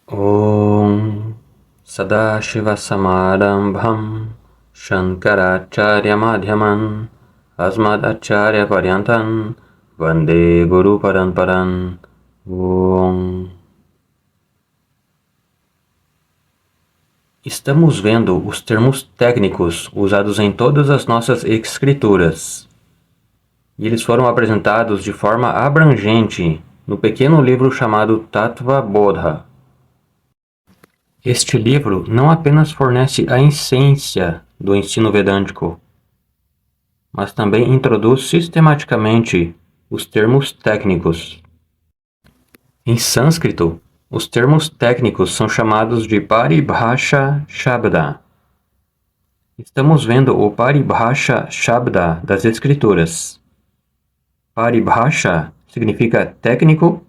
Om Sadashivasamadambham Shankaracharyamadhyaman Asmadacharyaparyantam Vande Guru Paramparam. Om. Estamos vendo os termos técnicos usados em todas as nossas escrituras. E eles foram apresentados de forma abrangente no pequeno livro chamado Tattva Bodha. Este livro não apenas fornece a essência do ensino vedântico, mas também introduz sistematicamente os termos técnicos. Em sânscrito, os termos técnicos são chamados de Paribhasha Shabda. Estamos vendo o Paribhasha Shabda das escrituras. Paribhasha significa técnico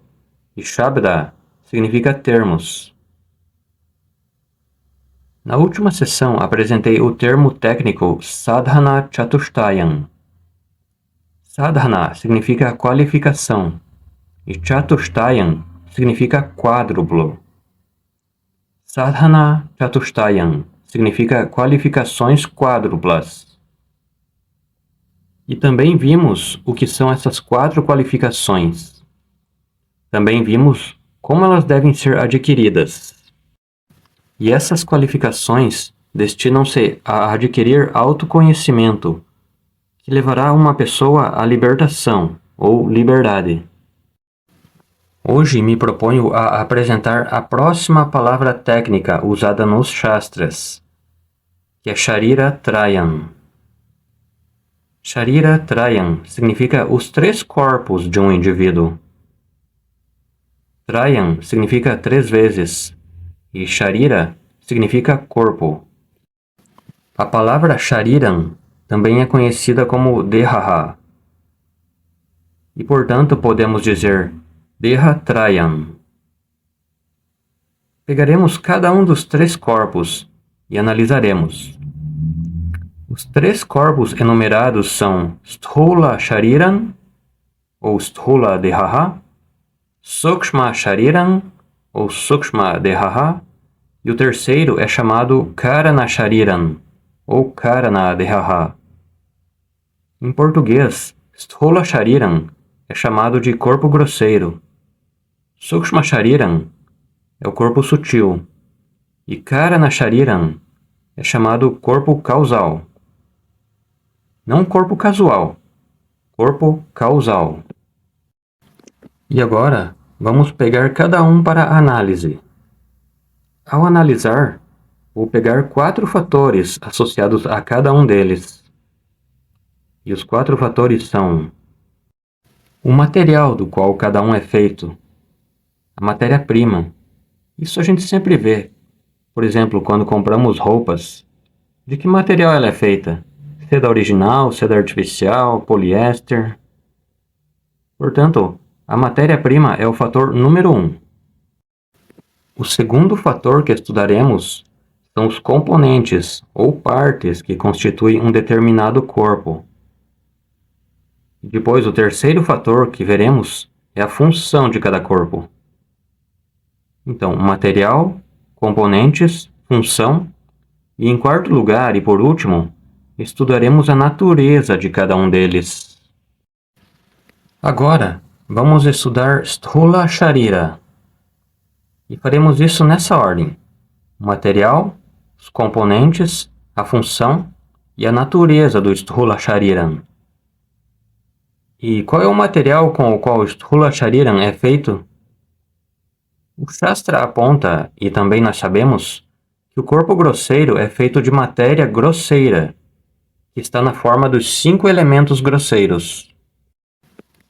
e Shabda significa termos. Na última sessão apresentei o termo técnico Sadhana Chatushtayam. Sadhana significa qualificação e Chatushtayam significa quádruplo. Sadhana Chatushtayam significa qualificações quádruplas. E também vimos o que são essas 4 qualificações. Também vimos como elas devem ser adquiridas. E essas qualificações destinam-se a adquirir autoconhecimento, que levará uma pessoa à libertação ou liberdade. Hoje me proponho a apresentar a próxima palavra técnica usada nos Shastras, que é Sharira Trayam. Sharira Trayam significa os 3 corpos de um indivíduo. Trayam significa 3 vezes. E Sharira significa corpo. A palavra Shariram também é conhecida como Dehaha. E portanto podemos dizer Dehatrayam. Pegaremos cada um dos 3 corpos e analisaremos. Os 3 corpos enumerados são Sthula Shariram, ou Sthula Dehaha, Sukshma Shariram, ou Sukshma Dehaha, e o terceiro é chamado Karana Shariram, ou Karana Dehaha. Em português, Sthula Shariram é chamado de corpo grosseiro, Sukshma Shariram é o corpo sutil, e Karana Shariram é chamado corpo causal. Não corpo casual, corpo causal. E agora, vamos pegar cada um para análise. Ao analisar, vou pegar 4 fatores associados a cada um deles. E os 4 fatores são o material do qual cada um é feito, a matéria-prima. Isso a gente sempre vê. Por exemplo, quando compramos roupas, de que material ela é feita? Seda original, seda artificial, poliéster. Portanto, a matéria-prima é o fator número 1. O segundo fator que estudaremos são os componentes ou partes que constituem um determinado corpo. Depois, o terceiro fator que veremos é a função de cada corpo. Então, material, componentes, função, e em quarto lugar e por último, estudaremos a natureza de cada um deles. Agora, vamos estudar Sthula Sharira. E faremos isso nessa ordem: o material, os componentes, a função e a natureza do Sthula Shariram. E qual é o material com o qual o Sthula Shariram é feito? O Shastra aponta, e também nós sabemos, que o corpo grosseiro é feito de matéria grosseira, que está na forma dos 5 elementos grosseiros.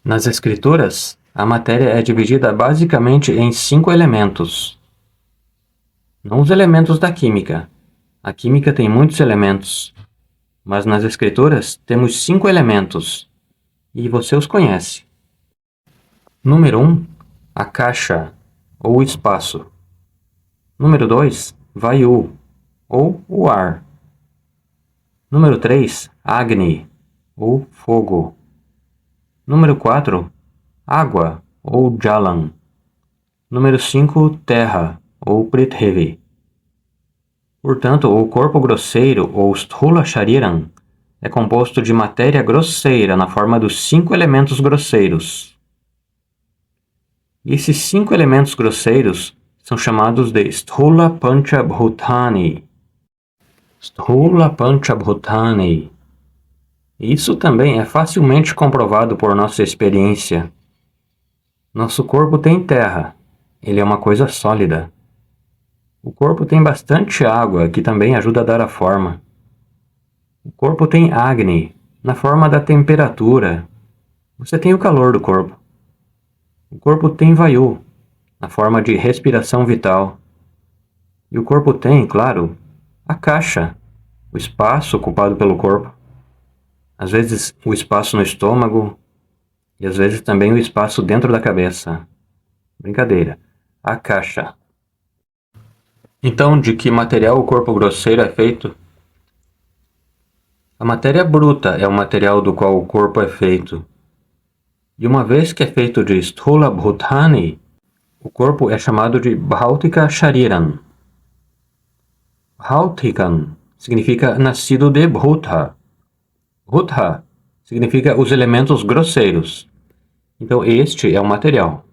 Nas escrituras, a matéria é dividida basicamente em 5 elementos. Não os elementos da química. A química tem muitos elementos. Mas nas escrituras temos 5 elementos. E você os conhece. Número 1, Akasha, ou espaço. Número 2, Vayu, ou o ar. Número 3, Agni, ou fogo. Número 4, água, ou Jalan. Número 5, terra, ou Prithvi. Portanto, o corpo grosseiro, ou Sthula Shariram, é composto de matéria grosseira na forma dos 5 elementos grosseiros. E esses 5 elementos grosseiros são chamados de Sthula Panchabhutani. Sthula Panchabhutani. Isso também é facilmente comprovado por nossa experiência. Nosso corpo tem terra, ele é uma coisa sólida. O corpo tem bastante água, que também ajuda a dar a forma. O corpo tem Agni, na forma da temperatura. Você tem o calor do corpo. O corpo tem Vayu, na forma de respiração vital. E o corpo tem, claro, a caixa, o espaço ocupado pelo corpo. Às vezes o espaço no estômago e às vezes também o espaço dentro da cabeça. Brincadeira. A caixa. Então, de que material o corpo grosseiro é feito? A matéria bruta é o material do qual o corpo é feito. E uma vez que é feito de Sthula Bhutani, o corpo é chamado de Bhautika Shariram. Bhautikam significa nascido de Bhuta. Bhuta significa os elementos grosseiros. Então este é o material.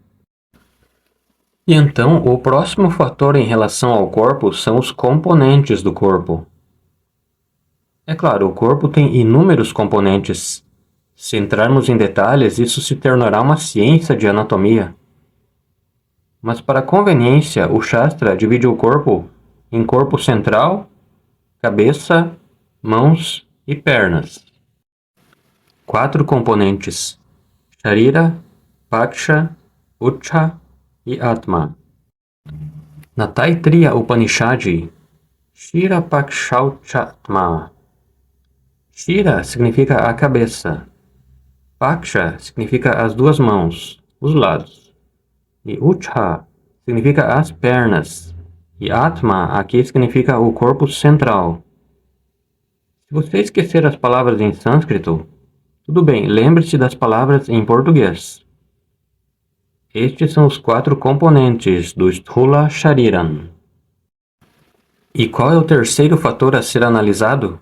E então o próximo fator em relação ao corpo são os componentes do corpo. É claro, o corpo tem inúmeros componentes. Se entrarmos em detalhes, isso se tornará uma ciência de anatomia. Mas para conveniência, o Shastra divide o corpo em corpo central, cabeça, mãos e pernas. 4 componentes: Sharira, Paksha, Ucha e Atma. Na Taittiriya Upanishad, Shira Pakshauchatma. Shira significa a cabeça. Paksha significa as 2 mãos, os lados. E Ucha significa as pernas. E Atma aqui significa o corpo central. Se você esquecer as palavras em sânscrito, tudo bem, lembre-se das palavras em português. Estes são os 4 componentes do Sthula Shariram. E qual é o terceiro fator a ser analisado?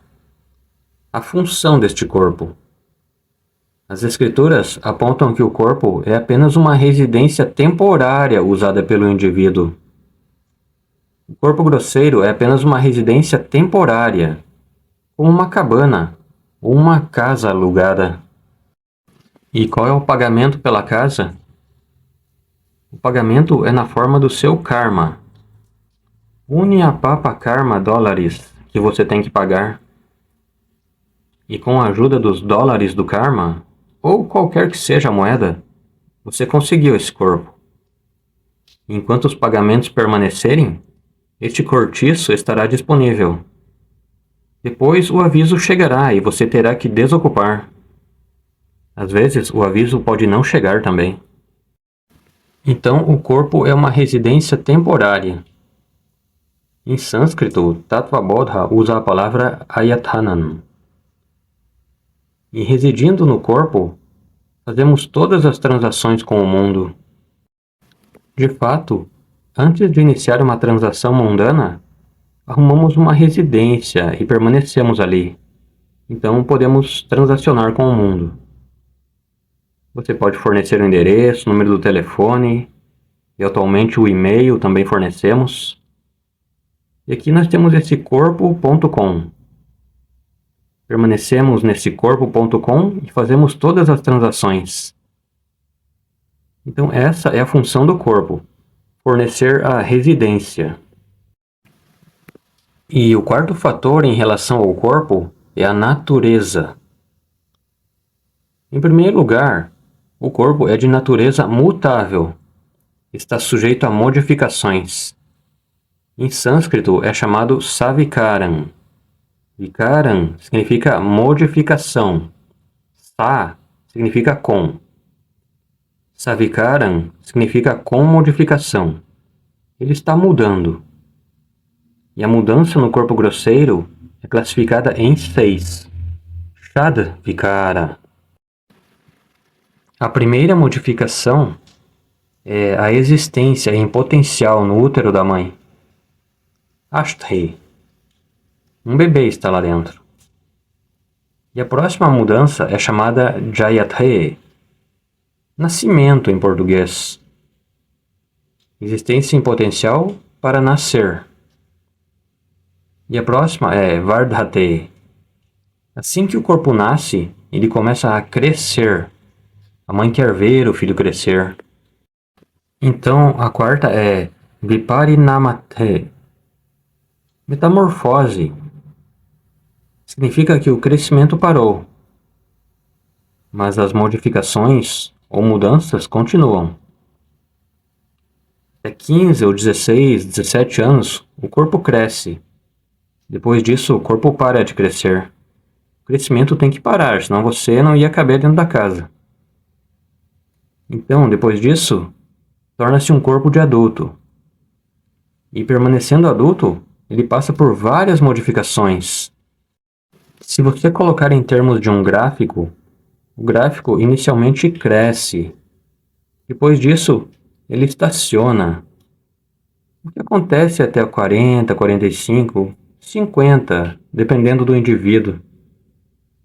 A função deste corpo. As escrituras apontam que o corpo é apenas uma residência temporária usada pelo indivíduo. O corpo grosseiro é apenas uma residência temporária, como uma cabana ou uma casa alugada. E qual é o pagamento pela casa? O pagamento é na forma do seu karma. Punya-papa karma dólares que você tem que pagar. E com a ajuda dos dólares do karma, ou qualquer que seja a moeda, você conseguiu esse corpo. Enquanto os pagamentos permanecerem, este cortiço estará disponível. Depois o aviso chegará e você terá que desocupar. Às vezes o aviso pode não chegar também. Então o corpo é uma residência temporária. Em sânscrito, Tattvabodha usa a palavra ayathanam. E residindo no corpo, fazemos todas as transações com o mundo. De fato, antes de iniciar uma transação mundana, arrumamos uma residência e permanecemos ali. Então podemos transacionar com o mundo. Você pode fornecer o endereço, o número do telefone, e atualmente o e-mail também fornecemos. E aqui nós temos esse corpo.com. Permanecemos nesse corpo.com e fazemos todas as transações. Então essa é a função do corpo, fornecer a residência. E o quarto fator em relação ao corpo é a natureza. Em primeiro lugar, o corpo é de natureza mutável, está sujeito a modificações. Em sânscrito é chamado savikaram. Vikaram significa modificação. Sa significa com. Savikaram significa com modificação. Ele está mudando. E a mudança no corpo grosseiro é classificada em 6. Shadvikara. A primeira modificação é a existência em potencial no útero da mãe. Ashthe. Um bebê está lá dentro. E a próxima mudança é chamada Jayathe. Nascimento em português. Existência em potencial para nascer. E a próxima é Vardhate. Assim que o corpo nasce, ele começa a crescer. A mãe quer ver o filho crescer. Então, a quarta é Viparinamate. Metamorfose. Significa que o crescimento parou, mas as modificações ou mudanças continuam. Até 15 ou 16, 17 anos, o corpo cresce. Depois disso, o corpo para de crescer. O crescimento tem que parar, senão você não ia caber dentro da casa. Então, depois disso, torna-se um corpo de adulto. E permanecendo adulto, ele passa por várias modificações. Se você colocar em termos de um gráfico, o gráfico inicialmente cresce. Depois disso, ele estaciona. O que acontece até 40, 45, 50, dependendo do indivíduo.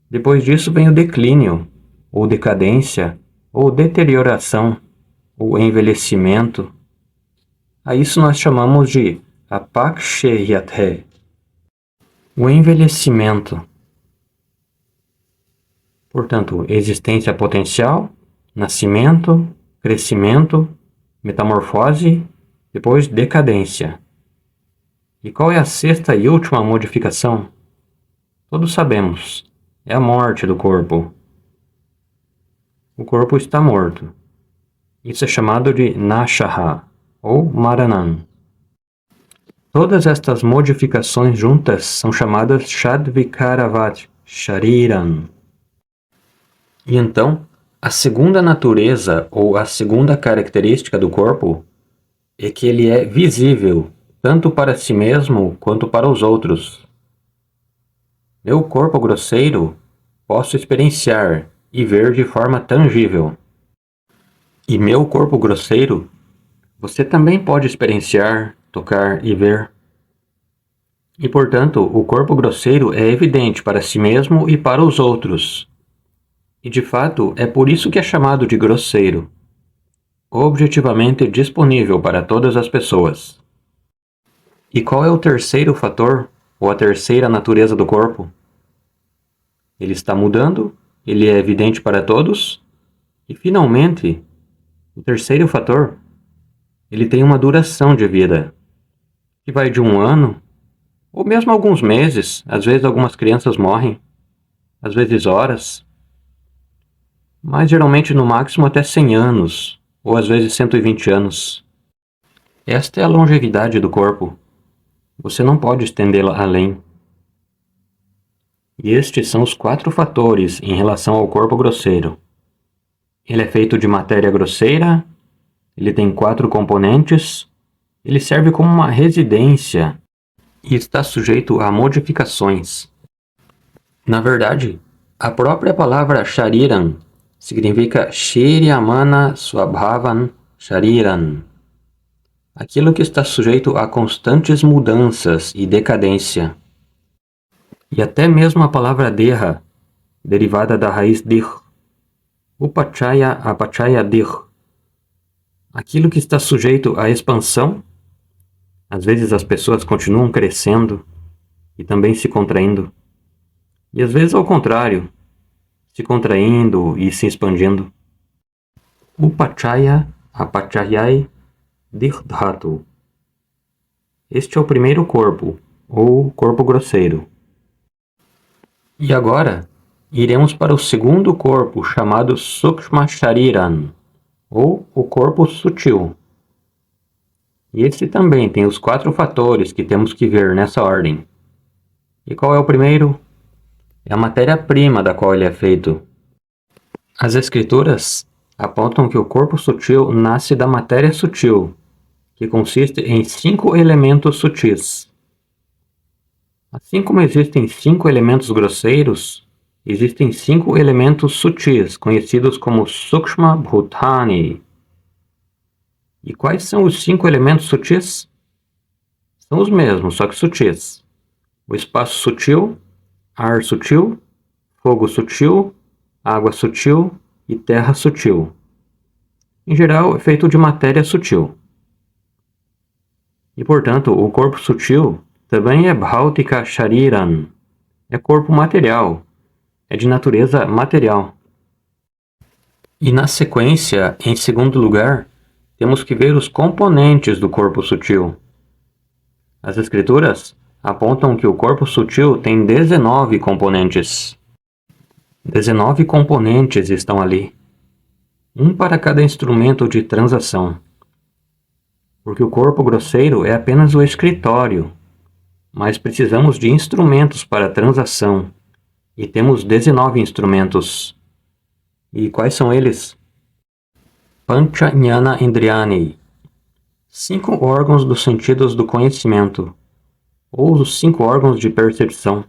Depois disso vem o declínio, ou decadência, ou deterioração, ou envelhecimento. A isso nós chamamos de apaksheyate, o envelhecimento. Portanto, existência potencial, nascimento, crescimento, metamorfose, depois decadência. E qual é a sexta e última modificação? Todos sabemos, é a morte do corpo. O corpo está morto. Isso é chamado de Nashaha, ou Maranam. Todas estas modificações juntas são chamadas Shadvikaravat, Shariram. E então, a segunda natureza ou a segunda característica do corpo é que ele é visível, tanto para si mesmo quanto para os outros. Meu corpo grosseiro posso experienciar e ver de forma tangível. E meu corpo grosseiro você também pode experienciar, tocar e ver. E portanto, o corpo grosseiro é evidente para si mesmo e para os outros. E de fato, é por isso que é chamado de grosseiro. Objetivamente disponível para todas as pessoas. E qual é o terceiro fator, ou a terceira natureza do corpo? Ele está mudando, ele é evidente para todos, e finalmente, o terceiro fator, ele tem uma duração de vida, que vai de 1 ano, ou mesmo alguns meses, às vezes algumas crianças morrem, às vezes horas, mas geralmente no máximo até 100 anos, ou às vezes 120 anos. Esta é a longevidade do corpo. Você não pode estendê-la além. E estes são os 4 fatores em relação ao corpo grosseiro. Ele é feito de matéria grosseira, ele tem 4 componentes, ele serve como uma residência e está sujeito a modificações. Na verdade, a própria palavra Shariram significa Shiryamana Swabhavan Shariram, aquilo que está sujeito a constantes mudanças e decadência. E até mesmo a palavra Deha, derivada da raiz Dir, Upachaya Apachaya Dir, aquilo que está sujeito à expansão. Às vezes as pessoas continuam crescendo e também se contraindo. E às vezes ao contrário, se contraindo e se expandindo. Upachaya Apachayai Dirdhatu. Este é o primeiro corpo, ou corpo grosseiro. E agora, iremos para o segundo corpo, chamado Sukshma Shariran, ou o corpo sutil. E esse também tem os 4 fatores que temos que ver nessa ordem. E qual é o primeiro? É a matéria-prima da qual ele é feito. As escrituras apontam que o corpo sutil nasce da matéria sutil, que consiste em 5 elementos sutis. Assim como existem 5 elementos grosseiros, existem 5 elementos sutis, conhecidos como Sukshma Bhutani. E quais são os 5 elementos sutis? são os mesmos, só que sutis. O espaço sutil, ar sutil, fogo sutil, água sutil e terra sutil. Em geral, é feito de matéria sutil. E, portanto, o corpo sutil também é Bhautika Shariran, é corpo material, é de natureza material. E na sequência, em segundo lugar, temos que ver os componentes do corpo sutil. As escrituras apontam que o corpo sutil tem 19 componentes. 19 componentes estão ali, um para cada instrumento de transação. Porque o corpo grosseiro é apenas o escritório, mas precisamos de instrumentos para transação, e temos 19 instrumentos. E quais são eles? Pancha Jnana Indriyani, 5 órgãos dos sentidos do conhecimento, ou os 5 órgãos de percepção.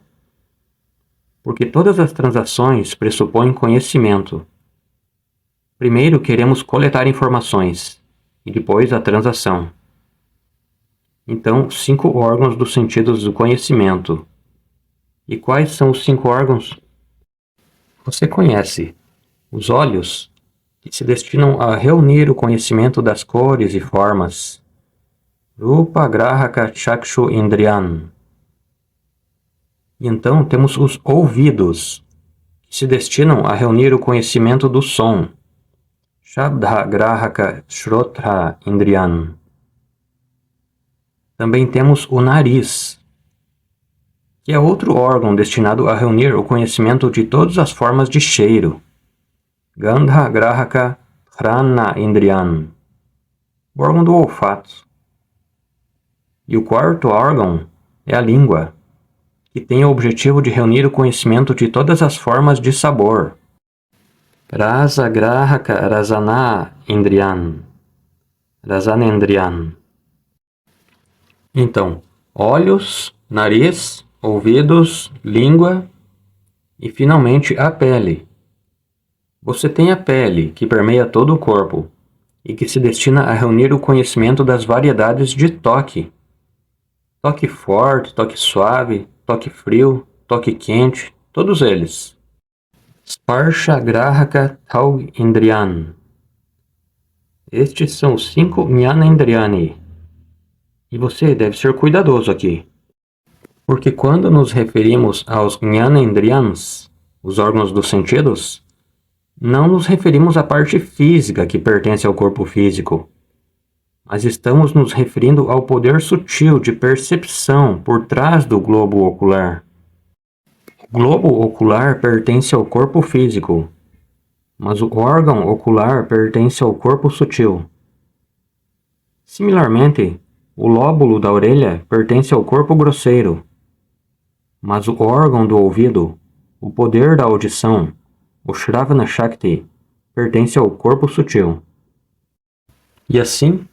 Porque todas as transações pressupõem conhecimento. Primeiro queremos coletar informações, e depois a transação. Então, 5 órgãos dos sentidos do conhecimento. E quais são os 5 órgãos? Você conhece os olhos, que se destinam a reunir o conhecimento das cores e formas. Rupa Grahaka Chakshu Indriyan. E então temos os ouvidos, que se destinam a reunir o conhecimento do som. Shabda Grahaka Shrotra Indriyan. Também temos o nariz, que é outro órgão destinado a reunir o conhecimento de todas as formas de cheiro. Gandha Grahaka Ghrana Indriyan, o órgão do olfato. E o quarto órgão é a língua, que tem o objetivo de reunir o conhecimento de todas as formas de sabor. Rasa Grahaka Rasana Indriyan, Rasanendriyan. Então, olhos, nariz, ouvidos, língua e, finalmente, a pele. Você tem a pele, que permeia todo o corpo e que se destina a reunir o conhecimento das variedades de toque. Toque forte, toque suave, toque frio, toque quente, todos eles. Sparsha Grahaka Taug Indriyan. Estes são os 5 Jnana Indriyani. E você deve ser cuidadoso aqui. Porque quando nos referimos aos Jnana Indriyans, os órgãos dos sentidos, não nos referimos à parte física que pertence ao corpo físico, mas estamos nos referindo ao poder sutil de percepção por trás do globo ocular. O globo ocular pertence ao corpo físico, mas o órgão ocular pertence ao corpo sutil. Similarmente, o lóbulo da orelha pertence ao corpo grosseiro, mas o órgão do ouvido, o poder da audição, o Shravana Shakti, pertence ao corpo sutil. E assim,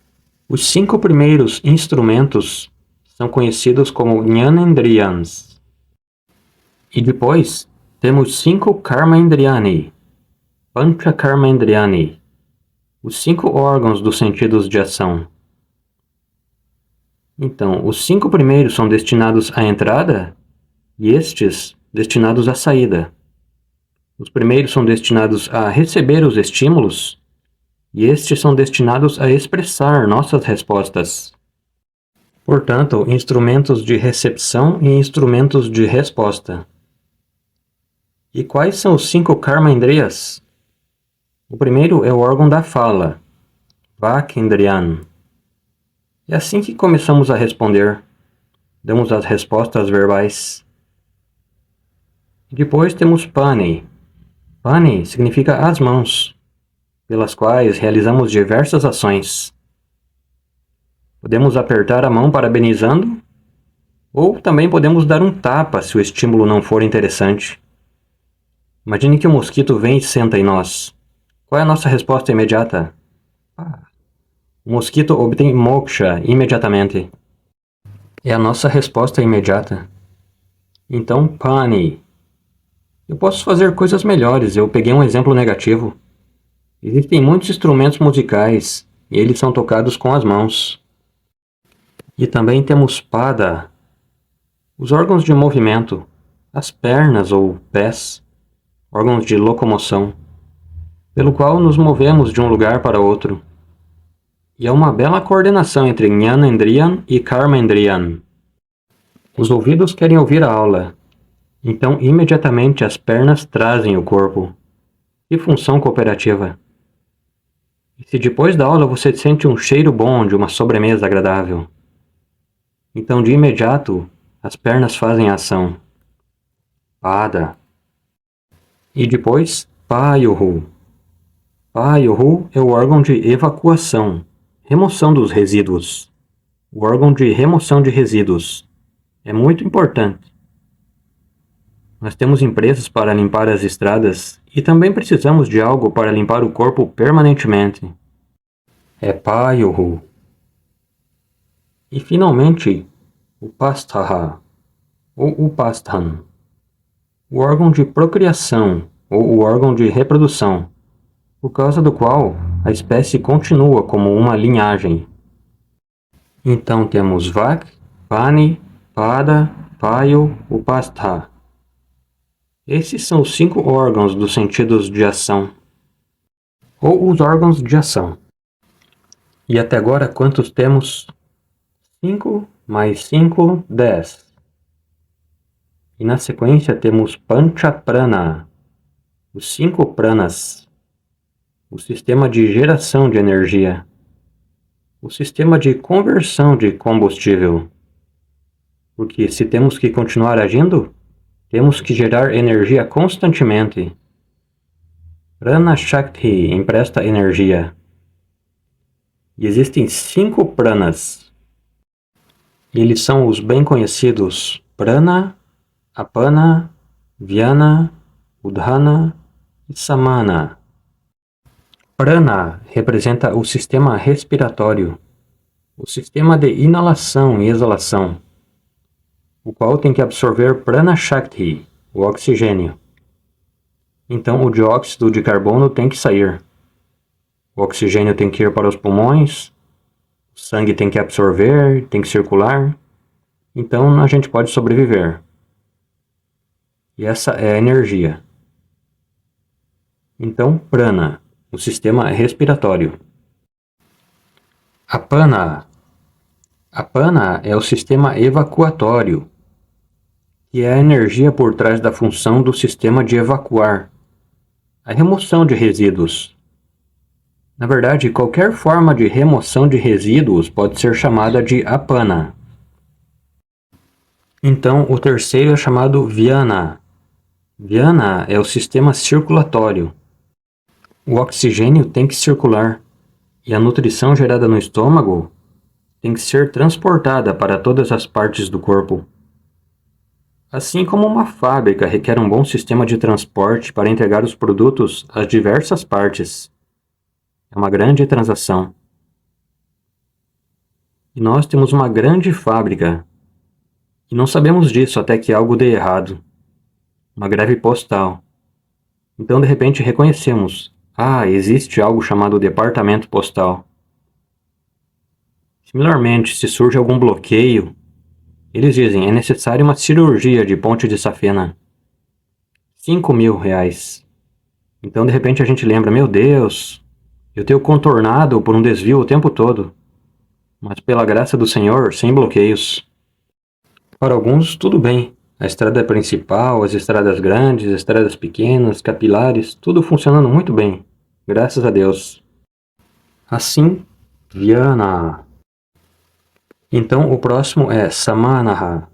os 5 primeiros instrumentos são conhecidos como Jnanendriyans. E depois temos 5 Karma Indriyani, Pancha Karma Indriyani, os 5 órgãos dos sentidos de ação. Então, os 5 primeiros são destinados à entrada e estes destinados à saída. Os primeiros são destinados a receber os estímulos e estes são destinados a expressar nossas respostas. Portanto, instrumentos de recepção e instrumentos de resposta. E quais são os 5 Karma Indriyas? O primeiro é o órgão da fala, Vak Indriyan. É assim que começamos a responder. Damos as respostas verbais. Depois temos Pani. Pani significa as mãos, pelas quais realizamos diversas ações. Podemos apertar a mão parabenizando, ou também podemos dar um tapa se o estímulo não for interessante. Imagine que um mosquito vem e senta em nós. Qual é a nossa resposta imediata? O mosquito obtém moksha imediatamente. É a nossa resposta imediata. Então, Pani. Eu posso fazer coisas melhores, eu peguei um exemplo negativo. Existem muitos instrumentos musicais, e eles são tocados com as mãos. E também temos pada, os órgãos de movimento, as pernas ou pés, órgãos de locomoção, pelo qual nos movemos de um lugar para outro. E há uma bela coordenação entre Jnanendriyan e Karmendriyan. Os ouvidos querem ouvir a aula, então imediatamente as pernas trazem o corpo. Que função cooperativa! E se depois da aula você sente um cheiro bom de uma sobremesa agradável, então de imediato as pernas fazem a ação. Pada. E depois, Payuhu. Payuhu é o órgão de evacuação, remoção dos resíduos. O órgão de remoção de resíduos. É muito importante. Nós temos empresas para limpar as estradas e também precisamos de algo para limpar o corpo permanentemente. É Payuhu. E finalmente, o Pastaha, ou Upasthan, o órgão de procriação, ou o órgão de reprodução, por causa do qual a espécie continua como uma linhagem. Então temos Vak, Pani, Pada, Payu, Upastha. Esses são os 5 órgãos dos sentidos de ação, ou os órgãos de ação. E até agora quantos temos? 5 mais 5, 10. E na sequência temos Panchaprana, os 5 pranas, o sistema de geração de energia, o sistema de conversão de combustível. Porque se temos que continuar agindo, temos que gerar energia constantemente. Prana Shakti empresta energia. E existem 5 pranas. E eles são os bem conhecidos Prana, Apana, Vyana, Udhana e Samana. Prana representa o sistema respiratório, o sistema de inalação e exalação, o qual tem que absorver Prana Shakti, o oxigênio. Então o dióxido de carbono tem que sair. O oxigênio tem que ir para os pulmões, o sangue tem que absorver, tem que circular. Então a gente pode sobreviver. E essa é a energia. Então, prana, o sistema respiratório. Apana. Apana é o sistema evacuatório, que é a energia por trás da função do sistema de evacuar, a remoção de resíduos. Na verdade, qualquer forma de remoção de resíduos pode ser chamada de apana. Então, o terceiro é chamado Vyana. Vyana é o sistema circulatório. O oxigênio tem que circular, e a nutrição gerada no estômago tem que ser transportada para todas as partes do corpo. Assim como uma fábrica requer um bom sistema de transporte para entregar os produtos às diversas partes. É uma grande transação. E nós temos uma grande fábrica, e não sabemos disso até que algo dê errado. Uma greve postal. Então, de repente, reconhecemos: existe algo chamado departamento postal. Similarmente, se surge algum bloqueio, eles dizem: é necessária uma cirurgia de ponte de safena. R$5.000. Então, de repente, a gente lembra: meu Deus, eu tenho contornado por um desvio o tempo todo, mas pela graça do Senhor, sem bloqueios. Para alguns, tudo bem. A estrada principal, as estradas grandes, as estradas pequenas, capilares, tudo funcionando muito bem, graças a Deus. Assim, Vyana. Então, o próximo é Samanaha.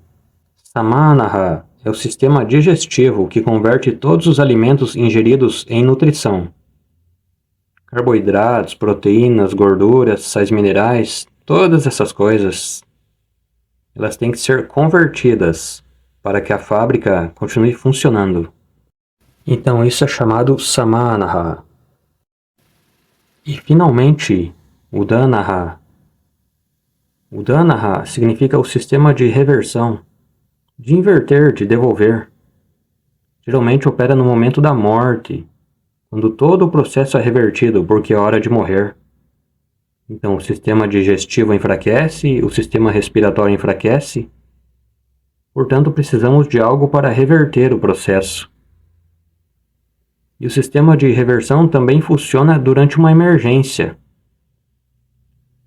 Samanaha é o sistema digestivo que converte todos os alimentos ingeridos em nutrição. Carboidratos, proteínas, gorduras, sais minerais, todas essas coisas, elas têm que ser convertidas para que a fábrica continue funcionando. Então isso é chamado Samanaha. E finalmente, Udanaha. Udanaha significa o sistema de reversão, de inverter, de devolver. Geralmente opera no momento da morte, quando todo o processo é revertido porque é hora de morrer. Então, o sistema digestivo enfraquece, o sistema respiratório enfraquece. Portanto, precisamos de algo para reverter o processo. E o sistema de reversão também funciona durante uma emergência.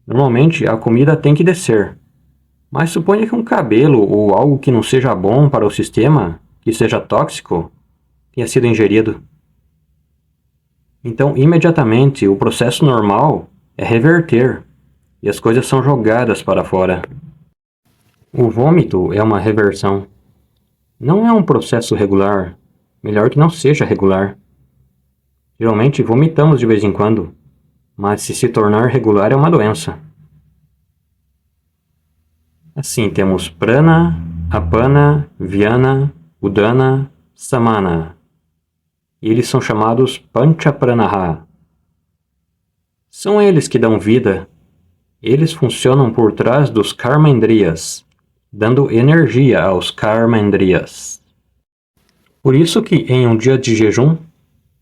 Normalmente, a comida tem que descer. Mas suponha que um cabelo ou algo que não seja bom para o sistema, que seja tóxico, tenha sido ingerido. Então, imediatamente, o processo normal é reverter e as coisas são jogadas para fora. O vômito é uma reversão. Não é um processo regular. Melhor que não seja regular. Geralmente vomitamos de vez em quando, mas se tornar regular é uma doença. Assim, temos prana, apana, vyana, udana, samana. E eles são chamados panchapranaha. São eles que dão vida. Eles funcionam por trás dos karmendriyas, dando energia aos karmendriyas. Por isso que em um dia de jejum,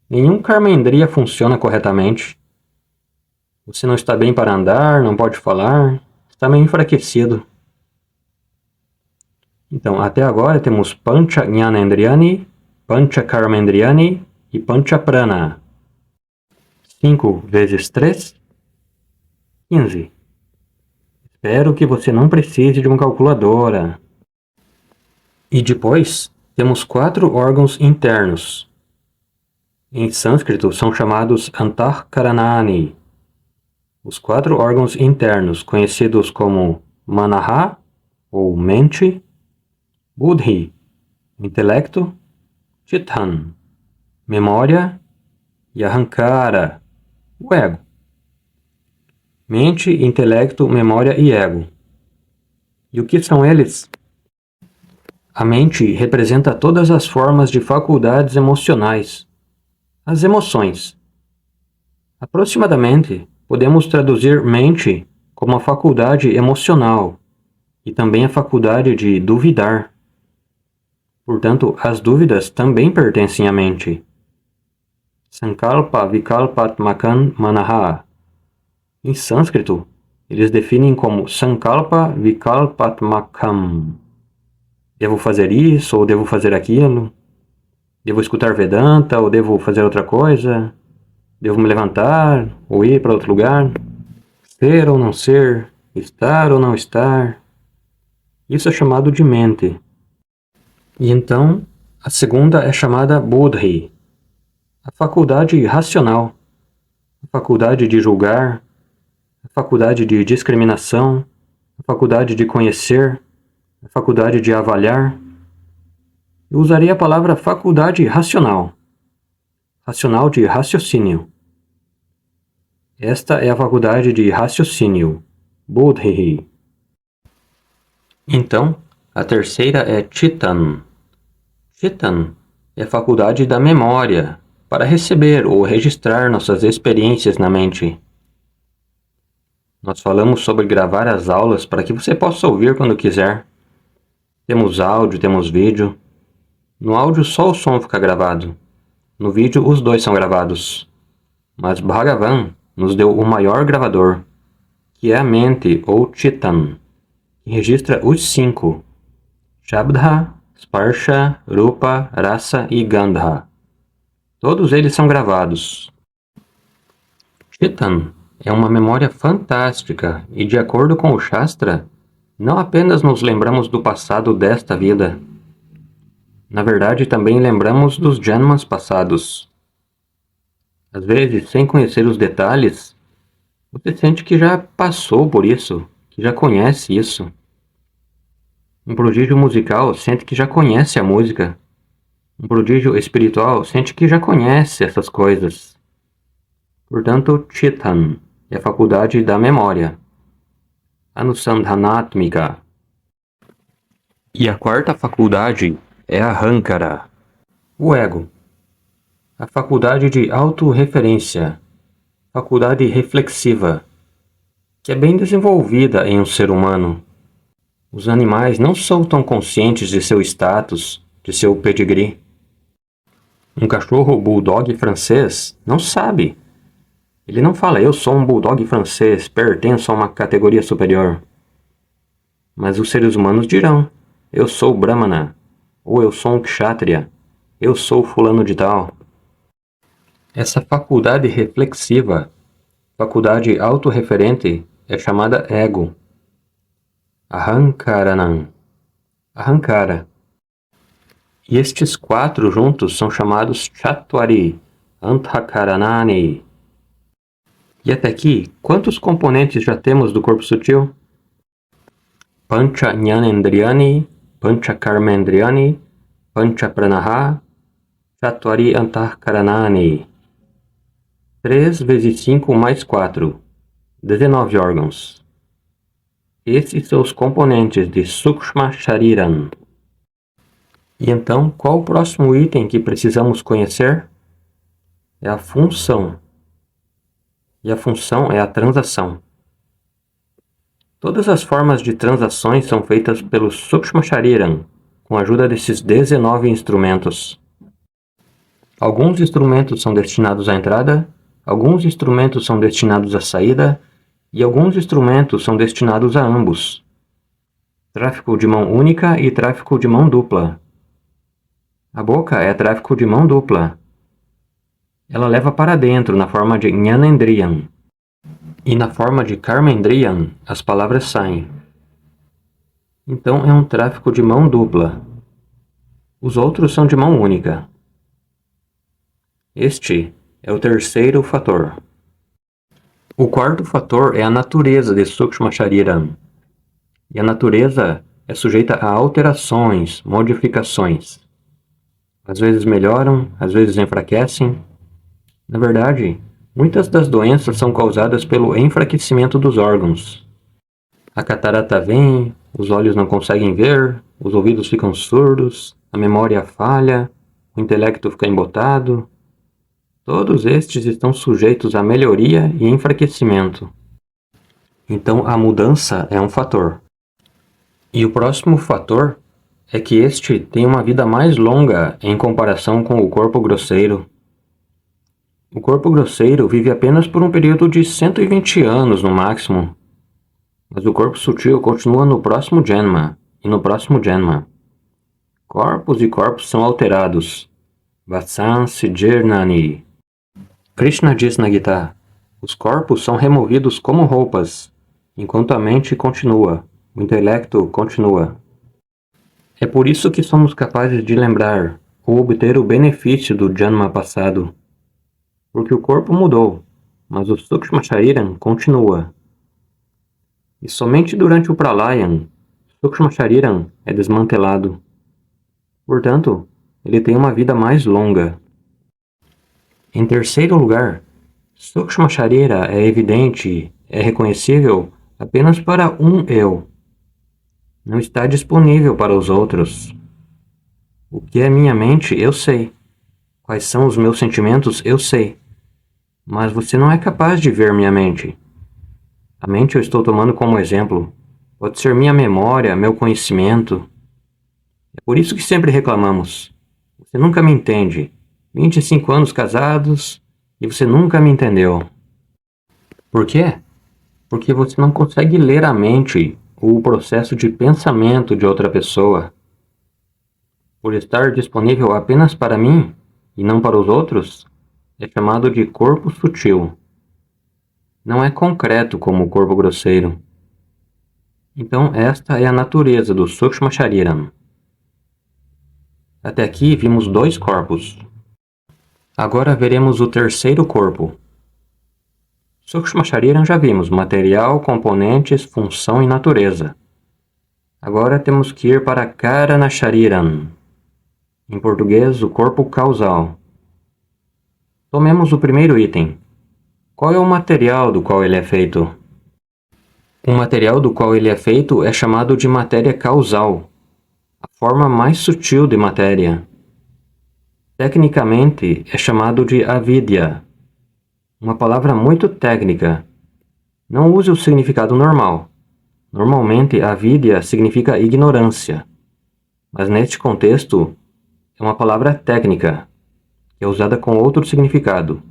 nenhum karmendriya funciona corretamente. Você não está bem para andar, não pode falar, está meio enfraquecido. Então, até agora temos Pancha Jnanendriyani, Pancha Karmendriyani e Pancha Prana. 5 vezes 3, 15. Espero que você não precise de uma calculadora. E depois, temos 4 órgãos internos. Em sânscrito são chamados Antahkaranani. Os 4 órgãos internos, conhecidos como Manaha, ou mente, Buddhi, intelecto, Chitan, memória, e Ahankara, o ego. Mente, intelecto, memória e ego. E o que são eles? A mente representa todas as formas de faculdades emocionais, as emoções. Aproximadamente, podemos traduzir mente como a faculdade emocional e também a faculdade de duvidar. Portanto, as dúvidas também pertencem à mente. Sankalpa Vikalpatmakan Manaha. Em sânscrito, eles definem como Sankalpa Vikalpatmakam. Devo fazer isso ou devo fazer aquilo? Devo escutar Vedanta ou devo fazer outra coisa? Devo me levantar ou ir para outro lugar? Ser ou não ser? Estar ou não estar? Isso é chamado de mente. E então, a segunda é chamada Buddhi, a faculdade racional, a faculdade de julgar, a faculdade de discriminação, a faculdade de conhecer, a faculdade de avaliar. Eu usaria a palavra faculdade racional, racional de raciocínio. Esta é a faculdade de raciocínio, Buddhi. Então, a terceira é Chitan. Chitan é a faculdade da memória, para receber ou registrar nossas experiências na mente. Nós falamos sobre gravar as aulas para que você possa ouvir quando quiser. Temos áudio, temos vídeo. No áudio só o som fica gravado. No vídeo os dois são gravados. Mas Bhagavan nos deu o maior gravador, que é a mente ou Chitan, que registra os 5: Shabda, Sparsha, Rupa, Rasa e Gandha. Todos eles são gravados. Chitan é uma memória fantástica e, de acordo com o Shastra, não apenas nos lembramos do passado desta vida. Na verdade, também lembramos dos janmas passados. Às vezes, sem conhecer os detalhes, você sente que já passou por isso, que já conhece isso. Um prodígio musical sente que já conhece a música. Um prodígio espiritual sente que já conhece essas coisas. Portanto, Chitan é a faculdade da memória, Anusandhanatmika. E a quarta faculdade é Ahankara, o ego, a faculdade de autorreferência, faculdade reflexiva, que é bem desenvolvida em um ser humano. Os animais não são tão conscientes de seu status, de seu pedigree. Um cachorro bulldog francês não sabe. Ele não fala, eu sou um bulldog francês, pertenço a uma categoria superior. Mas os seres humanos dirão, eu sou Brahmana, ou eu sou um Kshatriya, eu sou fulano de tal. Essa faculdade reflexiva, faculdade autorreferente, é chamada ego. Ahankaranam. Ahankara. E estes 4 juntos são chamados Chatwari, Antahkaranani. E até aqui, quantos componentes já temos do corpo sutil? Pancha Jnanendriyani, Pancha Karmendriyani, Pancha Pranaha, Chatwari Antahkaranani. 3 vezes 5 mais 4. 19 órgãos. Esses são os componentes de Sukshma Shariram. E então, qual o próximo item que precisamos conhecer? É a função. E a função é a transação. Todas as formas de transações são feitas pelo Sukshma Shariram, com a ajuda desses 19 instrumentos. Alguns instrumentos são destinados à entrada, alguns instrumentos são destinados à saída, e alguns instrumentos são destinados a ambos. Tráfico de mão única e tráfico de mão dupla. A boca é tráfico de mão dupla. Ela leva para dentro na forma de Jnanendriyan. E na forma de Karmendriyan, as palavras saem. Então é um tráfico de mão dupla. Os outros são de mão única. Este é o terceiro fator. O quarto fator é a natureza de Sukshma Shariram. E a natureza é sujeita a alterações, modificações. Às vezes melhoram, às vezes enfraquecem. Na verdade, muitas das doenças são causadas pelo enfraquecimento dos órgãos. A catarata vem, os olhos não conseguem ver, os ouvidos ficam surdos, a memória falha, o intelecto fica embotado. Todos estes estão sujeitos a melhoria e enfraquecimento. Então a mudança é um fator. E o próximo fator é que este tem uma vida mais longa em comparação com o corpo grosseiro. O corpo grosseiro vive apenas por um período de 120 anos no máximo, mas o corpo sutil continua no próximo Janma e no próximo Janma. Corpos e corpos são alterados. Vatsansi Jirnani. Krishna diz na Gita, os corpos são removidos como roupas, enquanto a mente continua, o intelecto continua. É por isso que somos capazes de lembrar ou obter o benefício do Janma passado. Porque o corpo mudou, mas o Sukshma Shariram continua. E somente durante o Pralayan, Sukshma Shariram é desmantelado. Portanto, ele tem uma vida mais longa. Em terceiro lugar, Sukshma Sharira é evidente, é reconhecível apenas para um eu. Não está disponível para os outros. O que é minha mente, eu sei. Quais são os meus sentimentos, eu sei. Mas você não é capaz de ver minha mente. A mente eu estou tomando como exemplo. Pode ser minha memória, meu conhecimento. É por isso que sempre reclamamos. Você nunca me entende. 25 anos casados e você nunca me entendeu. Por quê? Porque você não consegue ler a mente ou o processo de pensamento de outra pessoa. Por estar disponível apenas para mim e não para os outros, é chamado de corpo sutil. Não é concreto como o corpo grosseiro. Então esta é a natureza do Sukshma Shariram. Até aqui vimos 2 corpos. Agora veremos o terceiro corpo. Sukshma Shariram já vimos, material, componentes, função e natureza. Agora temos que ir para Karana Shariram. Em português, o corpo causal. Tomemos o primeiro item. Qual é o material do qual ele é feito? O material do qual ele é feito é chamado de matéria causal, a forma mais sutil de matéria. Tecnicamente, é chamado de avidya, uma palavra muito técnica. Não use o significado normal. Normalmente, avidya significa ignorância, mas neste contexto, é uma palavra técnica, que é usada com outro significado.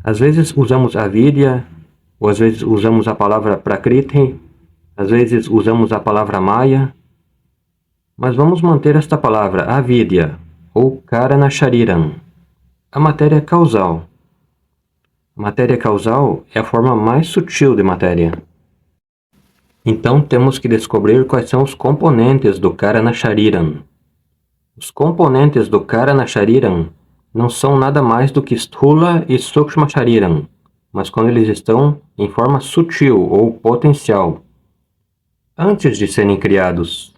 Às vezes usamos avidya, ou às vezes usamos a palavra prakriti, às vezes usamos a palavra maya, mas vamos manter esta palavra avidya, ou karana shariram, a matéria causal. A matéria causal é a forma mais sutil de matéria. Então temos que descobrir quais são os componentes do karana shariram. Os componentes do karana shariram não são nada mais do que sthula e sukshma shariram, mas quando eles estão em forma sutil ou potencial, antes de serem criados.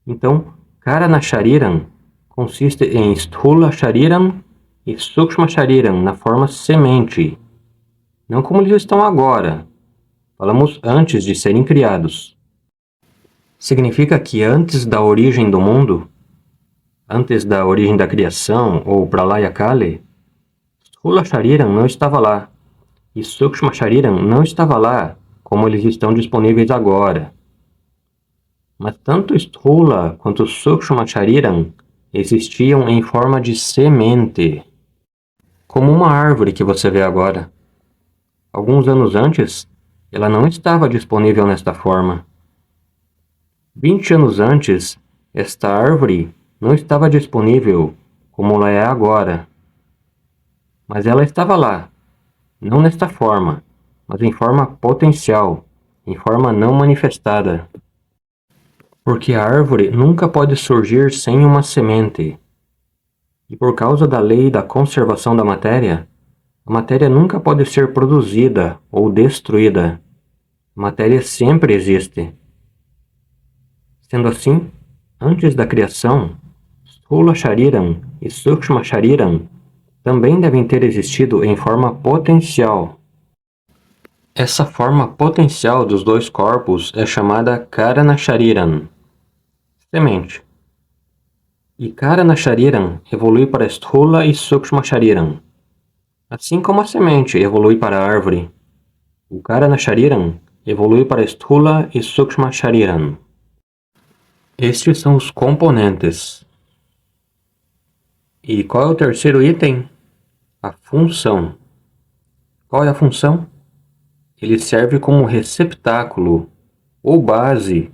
Então, karana shariram consiste em sthula shariram e sukshma shariram na forma semente, não como eles estão agora. Falamos antes de serem criados. Significa que antes da origem do mundo, antes da origem da criação, ou Pralaya Kali, Sthula Shariram não estava lá, e Sukshma Shariram não estava lá, como eles estão disponíveis agora. Mas tanto Sthula quanto Sukshma Shariram existiam em forma de semente, como uma árvore que você vê agora. Alguns anos antes, ela não estava disponível nesta forma. 20 anos antes, esta árvore não estava disponível como ela é agora. Mas ela estava lá, não nesta forma, mas em forma potencial, em forma não manifestada. Porque a árvore nunca pode surgir sem uma semente. E por causa da lei da conservação da matéria, a matéria nunca pode ser produzida ou destruída. A matéria sempre existe. Sendo assim, antes da criação, Sthula Shariram e Sukshma Shariram também devem ter existido em forma potencial. Essa forma potencial dos dois corpos é chamada Karana Shariram, semente. E Karana Shariram evolui para Sthula e Sukshma Shariram. Assim como a semente evolui para a árvore, o Karana Shariram evolui para Sthula e Sukshma Shariram. Estes são os componentes. E qual é o terceiro item? A função. Qual é a função? Ele serve como receptáculo, ou base,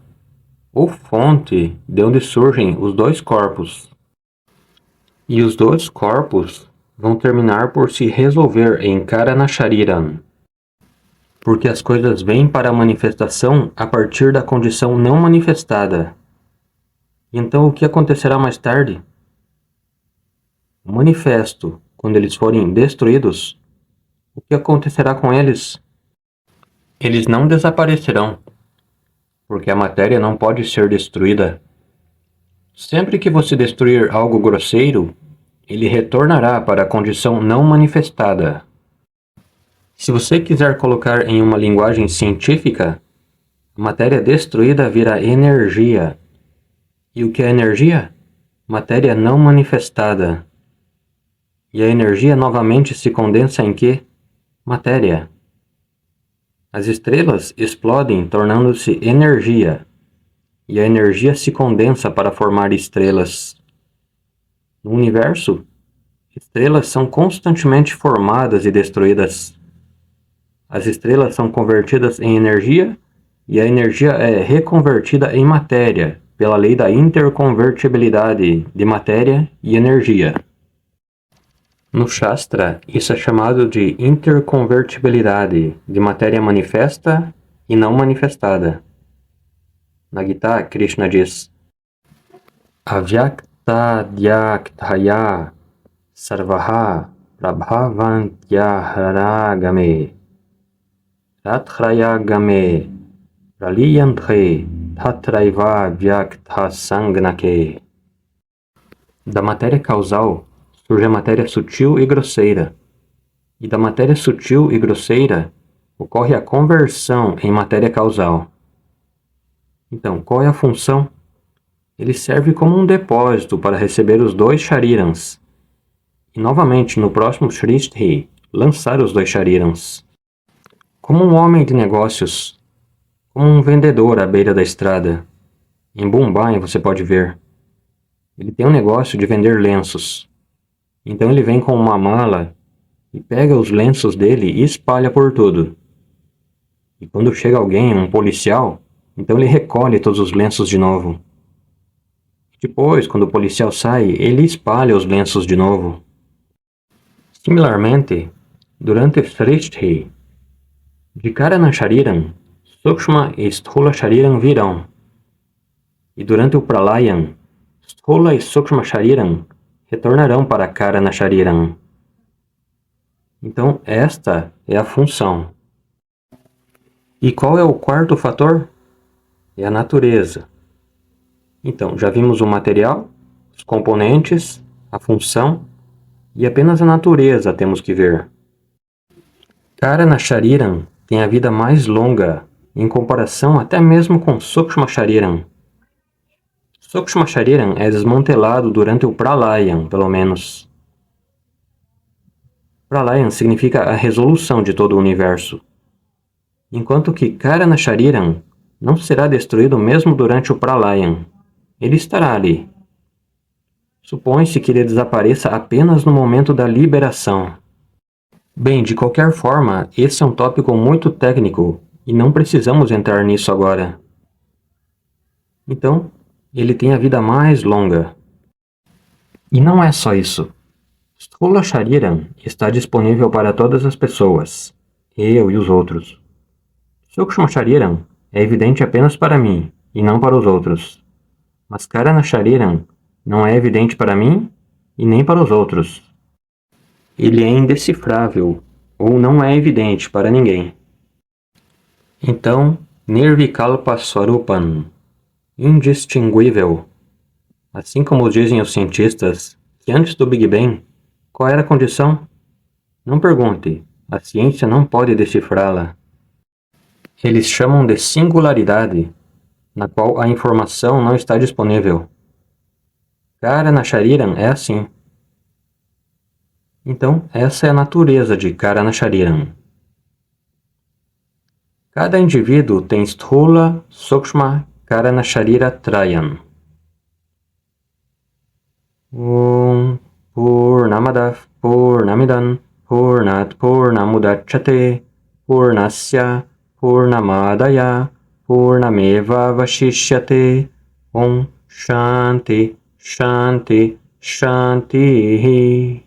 ou fonte de onde surgem os dois corpos. E os dois corpos vão terminar por se resolver em Karana Shariram, porque as coisas vêm para a manifestação a partir da condição não manifestada. Então o que acontecerá mais tarde? O manifesto, quando eles forem destruídos, o que acontecerá com eles? Eles não desaparecerão, porque a matéria não pode ser destruída. Sempre que você destruir algo grosseiro, ele retornará para a condição não manifestada. Se você quiser colocar em uma linguagem científica, a matéria destruída vira energia. E o que é energia? Matéria não manifestada. E a energia novamente se condensa em quê? Matéria. As estrelas explodem tornando-se energia, e a energia se condensa para formar estrelas. No universo, estrelas são constantemente formadas e destruídas. As estrelas são convertidas em energia, e a energia é reconvertida em matéria, pela lei da interconvertibilidade de matéria e energia. No Shastra, isso é chamado de interconvertibilidade de matéria manifesta e não manifestada. Na Gita, Krishna diz: Avyaktadyakthaya sarvaha prabhavantyahārāgame tathrayagame praliyanthe tatraiva vyaktasangnake. Da matéria causal surge a matéria sutil e grosseira, e da matéria sutil e grosseira ocorre a conversão em matéria causal. Então, qual é a função? Ele serve como um depósito para receber os dois sharirans, e novamente no próximo Shrishti lançar os dois sharirans. Como um homem de negócios, como um vendedor à beira da estrada. Em Mumbai você pode ver. Ele tem um negócio de vender lenços. Então ele vem com uma mala e pega os lenços dele e espalha por tudo. E quando chega alguém, um policial, então ele recolhe todos os lenços de novo. Depois, quando o policial sai, ele espalha os lenços de novo. Similarmente, durante Srishti, de Karana Shariram, Sukshma e Sthula Shariram virão. E durante o Pralayam, Sthula e Sukshma Shariram retornarão para Karana Shariram. Então, esta é a função. E qual é o quarto fator? É a natureza. Então, já vimos o material, os componentes, a função e apenas a natureza temos que ver. Karana Shariram tem a vida mais longa em comparação até mesmo com Sukshma Shariram. Sukshma Shariram é desmantelado durante o Pralayam, pelo menos. Pralayam significa a resolução de todo o universo, enquanto que Karana Shariram não será destruído mesmo durante o Pralayam. Ele estará ali. Supõe-se que ele desapareça apenas no momento da liberação. Bem, de qualquer forma, esse é um tópico muito técnico e não precisamos entrar nisso agora. Então, ele tem a vida mais longa. E não é só isso. Sthula Shariram está disponível para todas as pessoas, eu e os outros. Sukshma Shariram é evidente apenas para mim e não para os outros. Mas Karana Shariram não é evidente para mim e nem para os outros. Ele é indecifrável ou não é evidente para ninguém. Então, Nirvikalpa Swarupan, indistinguível. Assim como dizem os cientistas que antes do Big Bang, qual era a condição? Não pergunte, a ciência não pode decifrá-la. Eles chamam de singularidade, na qual a informação não está disponível. Karana Shariram é assim. Então, essa é a natureza de Karana Shariram. Cada indivíduo tem Sthula, Sukshma, Karana Sharira Trayan. Om Purnamadav Purnamidan Purnat Purnamudachyate Purnasya Purnamadaya Purnameva Vashishyate. Om Shanti Shanti Shanti.